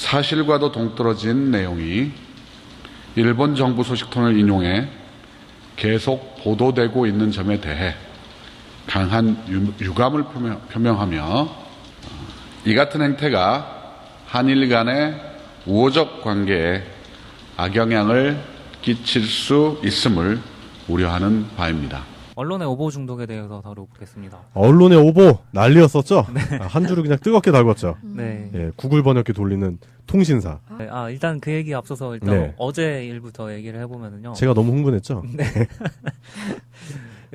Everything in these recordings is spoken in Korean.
사실과도 동떨어진 내용이 일본 정부 소식통을 인용해 계속 보도되고 있는 점에 대해 강한 유감을 표명하며 이 같은 행태가 한일 간의 우호적 관계에 악영향을 끼칠 수 있음을 우려하는 바입니다. 언론의 오보 중독에 대해서 다뤄보겠습니다. 언론의 오보 난리였었죠? 네. 한 줄을 그냥 뜨겁게 달궜죠. 네. 예, 구글 번역기 돌리는 통신사. 네, 일단 그 얘기 앞서서 일단 네. 어제 일부터 얘기를 해보면은요. 제가 너무 흥분했죠? 네.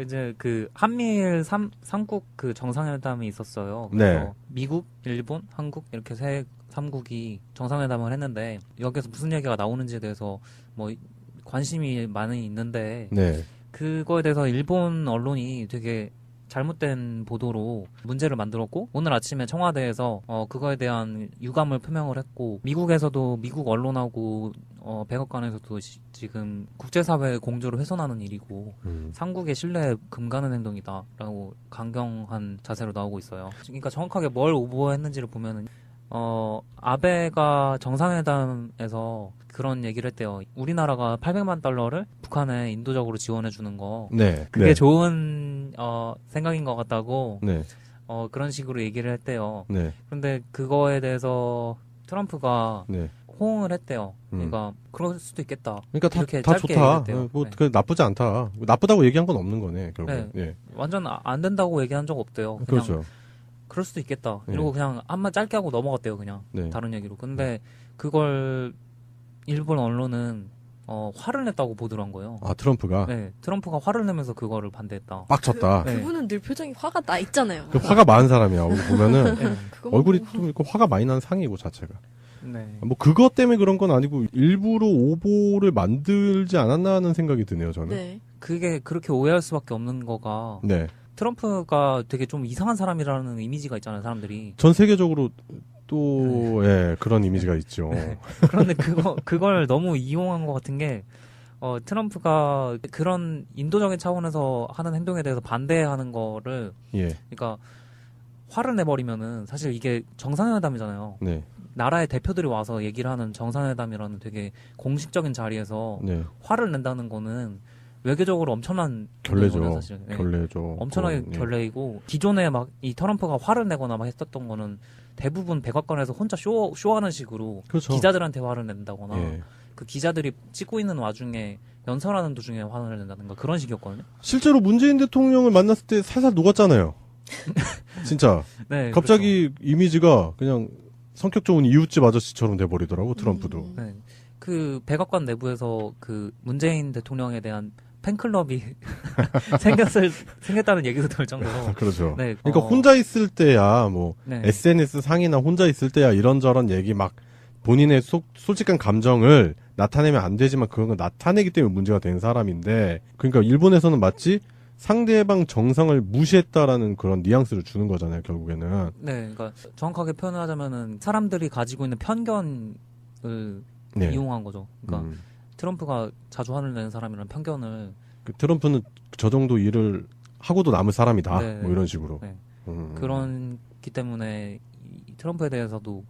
이제 그 한미일 3국 그 정상회담이 있었어요. 그래서 네. 미국, 일본, 한국 이렇게 세 3국이 정상회담을 했는데 여기서 무슨 얘기가 나오는지에 대해서 뭐 관심이 많이 있는데 네. 그거에 대해서 일본 언론이 되게 잘못된 보도로 문제를 만들었고 오늘 아침에 청와대에서 그거에 대한 유감을 표명을 했고 미국에서도 미국 언론하고 백악관에서도 지금 국제사회 공조를 훼손하는 일이고 삼국의 신뢰에 금가는 행동이다라고 강경한 자세로 나오고 있어요. 그러니까 정확하게 뭘 오보했는지를 보면은 아베가 정상회담에서 그런 얘기를 했대요. 우리나라가 800만 달러를 북한에 인도적으로 지원해주는 거. 네. 그게 네. 좋은, 생각인 것 같다고. 네. 그런 식으로 얘기를 했대요. 네. 그런데 그거에 대해서 트럼프가 네. 호응을 했대요. 그러니까, 그럴 수도 있겠다. 그러니까 이렇게 다 짧게 좋다. 얘기했대요. 뭐, 네. 나쁘지 않다. 나쁘다고 얘기한 건 없는 거네, 결국. 네. 예. 완전 안 된다고 얘기한 적 없대요. 그냥 그렇죠. 그럴 수도 있겠다. 네. 이러고 그냥 한마 짧게 하고 넘어갔대요. 그냥 네. 다른 얘기로. 근데 그걸 일본 언론은 화를 냈다고 보도를 한 거예요. 아, 트럼프가? 네, 트럼프가 화를 내면서 그거를 반대했다. 빡쳤다. 네. 그분은 늘 표정이 화가 나 있잖아요. 그 화가 많은 사람이야. 얼굴 보면은 네. 얼굴이 좀 이렇게 화가 많이 나는 상이고 자체가. 네. 뭐 그것 때문에 그런 건 아니고 일부러 오보를 만들지 않았나 하는 생각이 드네요, 저는. 네. 그게 그렇게 오해할 수밖에 없는 거가 네. 트럼프가 되게 좀 이상한 사람이라는 이미지가 있잖아요, 사람들이. 전 세계적으로 또 예, 그런 이미지가 있죠. 그런데 그걸 너무 이용한 것 같은 게 트럼프가 그런 인도적인 차원에서 하는 행동에 대해서 반대하는 거를 예. 그러니까 화를 내버리면은 사실 이게 정상회담이잖아요. 네. 나라의 대표들이 와서 얘기를 하는 정상회담이라는 되게 공식적인 자리에서 네. 화를 낸다는 거는 외교적으로 엄청난 결례죠. 거예요, 사실. 네. 결례죠. 엄청나게 그건, 예. 결례이고 기존에 막 이 트럼프가 화를 내거나 막 했었던 거는 대부분 백악관에서 혼자 쇼하는 식으로 그렇죠. 기자들한테 화를 낸다거나 예. 그 기자들이 찍고 있는 와중에 연설하는 도중에 화를 낸다든가 그런 식이었거든요. 실제로 문재인 대통령을 만났을 때 살살 녹았잖아요. 진짜. 네, 갑자기 이미지가 그냥 성격 좋은 이웃집 아저씨처럼 돼버리더라고, 트럼프도. 그렇죠. 네. 그 백악관 내부에서 그 문재인 대통령에 대한 팬클럽이 생겼다는 얘기도 들 정도로. 그렇죠. 네, 그러니까 혼자 있을 때야, 뭐, 네. SNS 상이나 혼자 있을 때야 이런저런 얘기 막 본인의 솔직한 감정을 나타내면 안 되지만 그런 건 나타내기 때문에 문제가 된 사람인데, 그러니까 일본에서는 마치 상대방 정상을 무시했다라는 그런 뉘앙스를 주는 거잖아요, 결국에는. 네, 그러니까 정확하게 표현을 하자면은 사람들이 가지고 있는 편견을 네. 이용한 거죠. 그러니까 트럼프가 자주 화를 내는 사람이라는 편견을 그 트럼프는 저 정도 일을 하고도 남을 사람이다. 네. 뭐 이런 식으로. 네. 그렇기 때문에 이 트럼프에 대해서도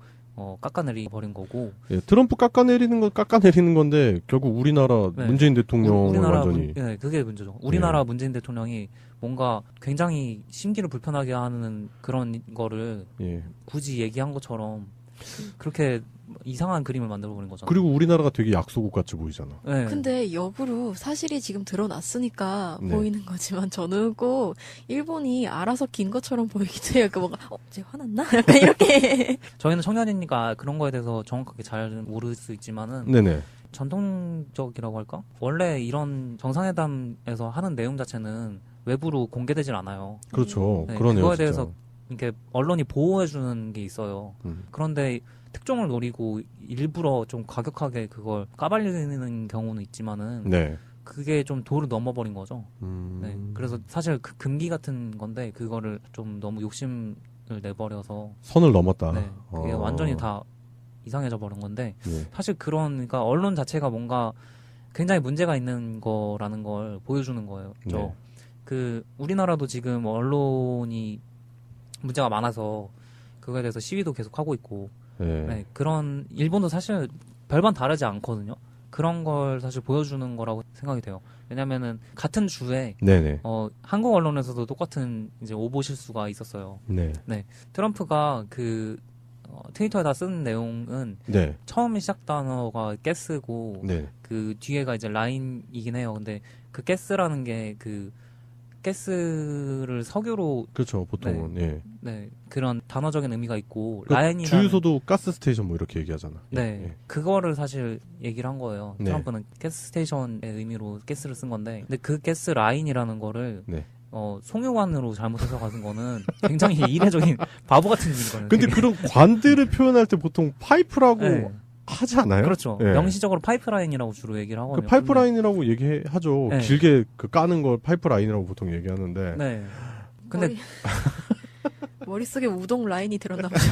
깎아내리 버린 거고. 예, 트럼프 깎아내리는 건 깎아내리는 건데 결국 우리나라 네. 문재인 대통령을 완전히 네, 그게 문제죠. 우리나라 문재인 대통령이 뭔가 굉장히 심기를 불편하게 하는 그런 거를 예. 굳이 얘기한 것처럼 그렇게 이상한 그림을 만들어 버린 거잖아요. 그리고 우리나라가 되게 약소국 같이 보이잖아. 네. 근데 역으로 사실이 지금 드러났으니까 네. 보이는 거지만 저는 꼭 일본이 알아서 긴 것처럼 보이기도 해요. 그 뭔가 쟤 화났나? 약간 이렇게. 저희는 청년이니까 그런 거에 대해서 정확하게 잘 모를 수 있지만은 네네. 전통적이라고 할까? 원래 이런 정상회담에서 하는 내용 자체는 외부로 공개되질 않아요. 그렇죠. 네, 그러네요. 그거에 진짜. 대해서 이렇게 언론이 보호해주는 게 있어요. 음. 그런데 특종을 노리고 일부러 좀 과격하게 그걸 까발리는 경우는 있지만은 네. 그게 좀 도를 넘어버린 거죠. 네, 그래서 사실 그 금기 같은 건데 그거를 좀 너무 욕심을 내버려서 선을 넘었다. 네, 그게 어. 완전히 다 이상해져 버린 건데 네. 사실 그러니까 언론 자체가 뭔가 굉장히 문제가 있는 거라는 걸 보여주는 거예요. 네. 그 우리나라도 지금 언론이 문제가 많아서 그거에 대해서 시위도 계속 하고 있고 예. 네, 그런 일본도 사실 별반 다르지 않거든요. 그런 걸 사실 보여주는 거라고 생각이 돼요. 왜냐면은 같은 주에 네네. 한국 언론에서도 똑같은 이제 오보 실수가 있었어요. 네. 트럼프가 그 트위터에다 쓴 내용은 네. 처음 시작 단어가 가스고 네. 그 뒤에가 이제 라인이긴 해요. 근데 그 가스라는 게 그 가스를 석유로 그렇죠. 보통은 예. 네, 그런 단어적인 의미가 있고 그러니까 라인이라는 주유소도 가스 스테이션 뭐 이렇게 얘기하잖아. 예, 네, 예. 그거를 사실 얘기를 한 거예요. 네. 트럼프는 가스 스테이션의 의미로 가스를 쓴 건데, 근데 그 가스 라인이라는 거를 네. 송유관으로 잘못해서 가는 거는 굉장히 이례적인 바보 같은 일이거든요. 근데 그런 관들을 표현할 때 보통 파이프라고 네. 하지 않아요? 그렇죠. 예. 명시적으로 파이프라인이라고 주로 얘기를 그 하거든요. 파이프라인이라고 얘기하죠. 네. 길게 그 까는 걸 파이프라인이라고 보통 얘기하는데. 네. 근데 머릿속에 우동 라인이 들었나 보죠.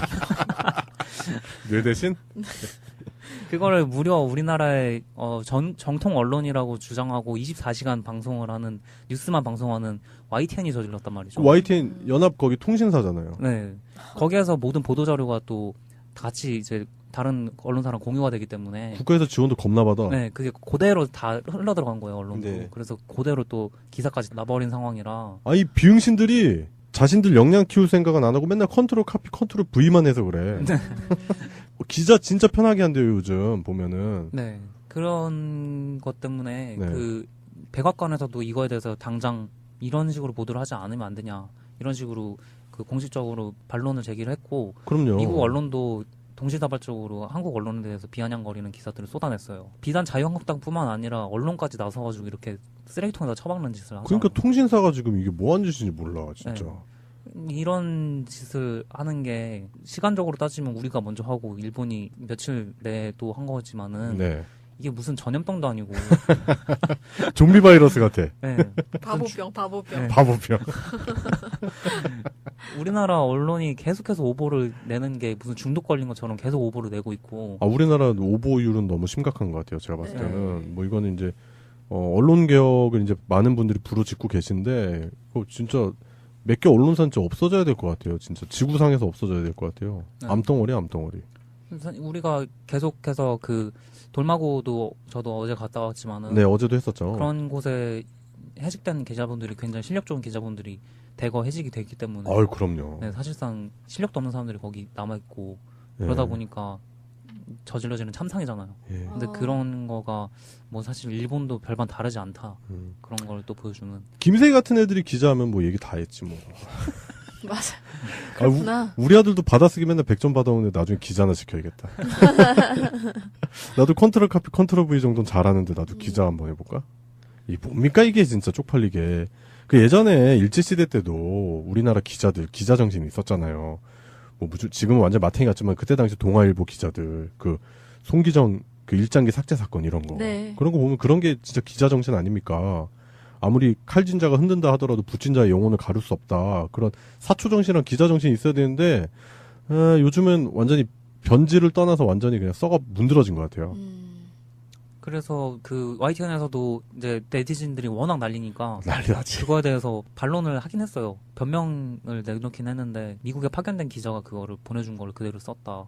뇌 대신? 그거를 무려 우리나라의 정통 언론이라고 주장하고 24시간 방송을 하는 뉴스만 방송하는 YTN이 저질렀단 말이죠. YTN 연합 거기 통신사잖아요. 네. 거기에서 모든 보도 자료가 또 같이 이제 다른 언론사랑 공유가 되기 때문에 국가에서 지원도 겁나 받아. 네, 그게 그대로 다 흘러 들어간 거예요, 언론도. 네. 그래서 그대로 또 기사까지 나버린 상황이라. 이 비응신들이 자신들 역량 키울 생각은 안 하고 맨날 컨트롤 카피 컨트롤 V만 해서 그래. 기자 진짜 편하게 한대요, 요즘 보면은. 네. 그런 것 때문에 네. 그 백악관에서도 이거에 대해서 당장 이런 식으로 보도를 하지 않으면 안 되냐. 이런 식으로 그 공식적으로 반론을 제기를 했고 그럼요. 미국 언론도 동시다발적으로 한국 언론에 대해서 비아냥거리는 기사들을 쏟아냈어요. 비단 자유한국당뿐만 아니라 언론까지 나서가지고 이렇게 쓰레기통에다 처박는 짓을 하죠. 그러니까 통신사가 지금 이게 뭐 하는 짓인지 몰라, 진짜. 네. 이런 짓을 하는 게 시간적으로 따지면 우리가 먼저 하고 일본이 며칠 내에 또 한 거지만은 네. 이게 무슨 전염병도 아니고 좀비 바이러스 같아. 네. 바보병. 네. 바보병. 우리나라 언론이 계속해서 오보를 내는 게 무슨 중독 걸린 것처럼 계속 오보를 내고 있고 우리나라 오보율은 너무 심각한 것 같아요. 제가 봤을 네. 때는. 뭐 이거는 이제, 언론 개혁을 이제 많은 분들이 부르짖고 계신데, 그거 진짜 몇 개 언론사는 진짜 없어져야 될 것 같아요. 진짜 지구상에서 없어져야 될 것 같아요. 네. 암덩어리, 암덩어리. 우리가 계속해서 그 돌마고도 저도 어제 갔다 왔지만은 네, 어제도 했었죠. 그런 곳에 해직된 기자분들이 굉장히 실력 좋은 기자분들이 대거 해직이 됐기 때문에 그럼요. 네, 사실상 실력도 없는 사람들이 거기 남아있고 예. 그러다 보니까 저질러지는 참상이잖아요. 예. 근데 그런 거가 뭐 사실 일본도 별반 다르지 않다. 음. 그런 걸 또 보여주는. 김세희 같은 애들이 기자하면 뭐 얘기 다 했지 뭐. 맞아. 그렇구나. 우리 아들도 받아쓰기 맨날 100점 받아오는데 나중에 기자나 시켜야겠다. 나도 컨트롤 카피 컨트롤 V 정도는 잘하는데 나도 기자 한번 해볼까? 이 뭡니까 이게 진짜 쪽팔리게. 그 예전에 일제시대 때도 우리나라 기자들 기자 정신이 있었잖아요. 뭐 지금은 완전 마탱이 같지만 그때 당시 동아일보 기자들 그 송기정 그 일장기 삭제 사건 이런 거. 네. 그런 거 보면 그런 게 진짜 기자 정신 아닙니까? 아무리 칼진자가 흔든다 하더라도 붓진자의 영혼을 가릴 수 없다. 그런 사초 정신이랑 기자 정신이 있어야 되는데 요즘은 완전히 변질을 떠나서 완전히 그냥 썩어 문드러진 것 같아요. 그래서 그 YTN에서도 이제 네티즌들이 워낙 난리니까 난리 나지. 그거에 대해서 반론을 하긴 했어요. 변명을 내놓긴 했는데 미국에 파견된 기자가 그거를 보내준 걸 그대로 썼다.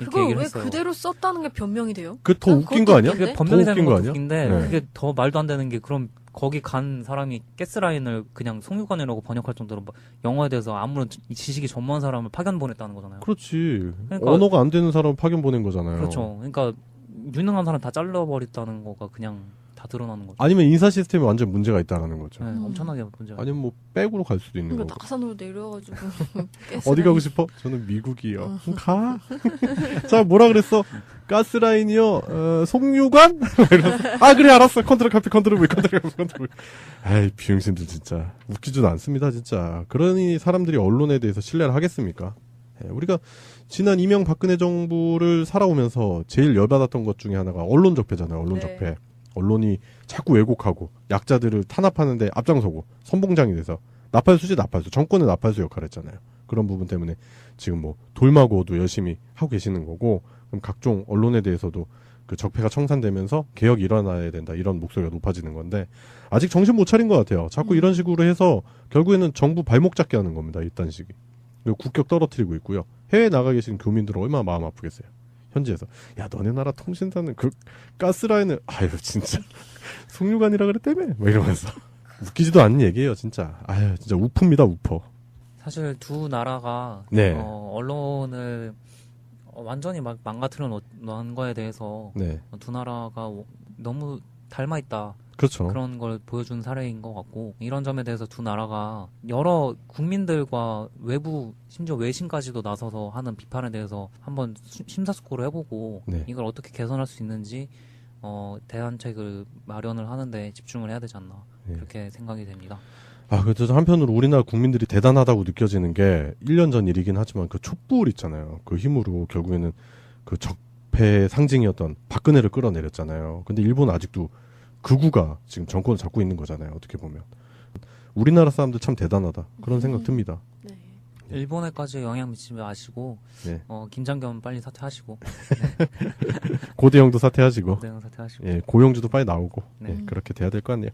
이렇게 그걸 얘기를 왜 했어요. 그대로 썼다는 게 변명이 돼요? 그 더 웃긴 거 아니야? 그것도 그게 웃긴데? 변명이 더 되는 웃긴 거 것도 아니야? 웃긴데 네. 그게 더 말도 안 되는 게 그럼 거기 간 사람이 가스라인을 그냥 송유관이라고 번역할 정도로 막 영어에 대해서 아무런 지식이 전무한 사람을 파견 보냈다는 거잖아요. 그렇지. 그러니까- 언어가 안 되는 사람 파견 보낸 거잖아요. 그렇죠. 그러니까 유능한 사람 다 잘라버렸다는 거가 그냥 다 드러나는 거죠. 아니면 인사 시스템이 완전 문제가 있다는 거죠. 네, 엄청나게 문제가. 아니면 뭐 백으로 갈 수도 있는 그러니까 거고. 낙하산으로 내려가지고 어디 가고 싶어? 저는 미국이요. 가. 자, 뭐라 그랬어? 가스라인이요. 송유관? 그래 알았어. 컨트롤 카피 컨트롤 V 컨트롤 카피 컨트롤 V. 아이 비응신들 진짜 웃기지도 않습니다 진짜. 그러니 사람들이 언론에 대해서 신뢰를 하겠습니까? 우리가 지난 이명박근혜 정부를 살아오면서 제일 열받았던 것 중에 하나가 언론 적폐잖아요. 언론 네. 적폐. 언론이 자꾸 왜곡하고 약자들을 탄압하는데 앞장서고 선봉장이 돼서 나팔수지 나팔수. 정권의 나팔수 역할을 했잖아요. 그런 부분 때문에 지금 뭐 돌마고도 열심히 하고 계시는 거고, 그럼 각종 언론에 대해서도 그 적폐가 청산되면서 개혁이 일어나야 된다 이런 목소리가 높아지는 건데 아직 정신 못 차린 것 같아요. 자꾸 이런 식으로 해서 결국에는 정부 발목 잡게 하는 겁니다. 이딴 식이. 그리고 국격 떨어뜨리고 있고요. 해외 나가 계신 교민들은 얼마나 마음 아프겠어요. 현지에서 야 너네 나라 통신사는 그 가스라인을 아유 진짜 송유관이라 그랬다며 뭐 이러면서 웃기지도 않는 얘기예요 진짜. 아유 진짜 우프입니다 우퍼. 사실 두 나라가 네. 언론을 완전히 막 망가뜨려 놓은 거에 대해서 네. 두 나라가 너무 닮아 있다. 그렇죠. 그런 걸 보여준 사례인 것 같고 이런 점에 대해서 두 나라가 여러 국민들과 외부 심지어 외신까지도 나서서 하는 비판에 대해서 한번 심사숙고를 해보고 네. 이걸 어떻게 개선할 수 있는지 대안책을 마련을 하는데 집중을 해야 되지 않나 네. 그렇게 생각이 됩니다. 아, 그래서 한편으로 우리나라 국민들이 대단하다고 느껴지는 게 1년 전 일이긴 하지만 그 촛불 있잖아요. 그 힘으로 결국에는 그 적폐의 상징이었던 박근혜를 끌어내렸잖아요. 근데 일본은 아직도 극우가 지금 정권을 잡고 있는 거잖아요. 어떻게 보면. 우리나라 사람들 참 대단하다. 그런 생각 듭니다. 네. 일본에까지 영향 미치지 마시고 네. 김장겸 빨리 사퇴하시고 고대영도 사퇴하시고 고대영 사퇴하시고 예, 고영주도 빨리 나오고 네. 예, 그렇게 돼야 될 것 같네요.